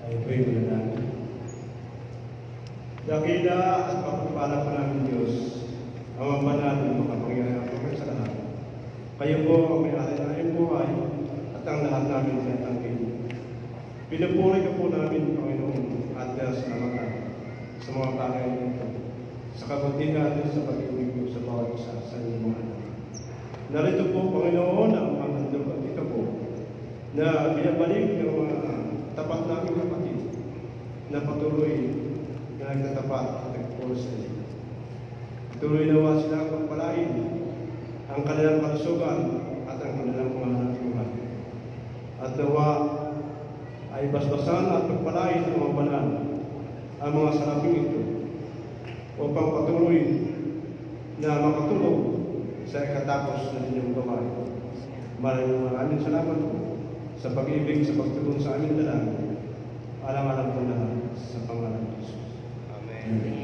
Ay po'y manalangin. Dakila at pagpapala po namin Diyos, ang banal na makapangyarihan po sa lahat. Kayo po ang may-ari ng aming buhay at ang lahat namin tinatangkin. Pinupuri ka po namin, Panginoon, at salamatan sa mga bagay nito, sa kabutihan at sa pag-ibig mo sa bawat isa sa inyong mga anak. Narito po, Panginoon, ang mga handog at ito po, na binabalik ng mga tapat naming kapatid na patuloy na nagtatapat at nagpupuro sa iyo. Tuloy nawa silang pagpalain ang kanilang kalusugan at ang kanilang mga hanapbuhay. At nawa ay basbasan at pagpalain ang mga banal ang mga salaping ito upang patuloy na makatulog sa ikatapos na inyong gawain. Maraming salamat po sa pag-ibig, sa pagtulong sa aming dalangin. Alang-alang po lahat sa pangalan ng Jesus. Amen.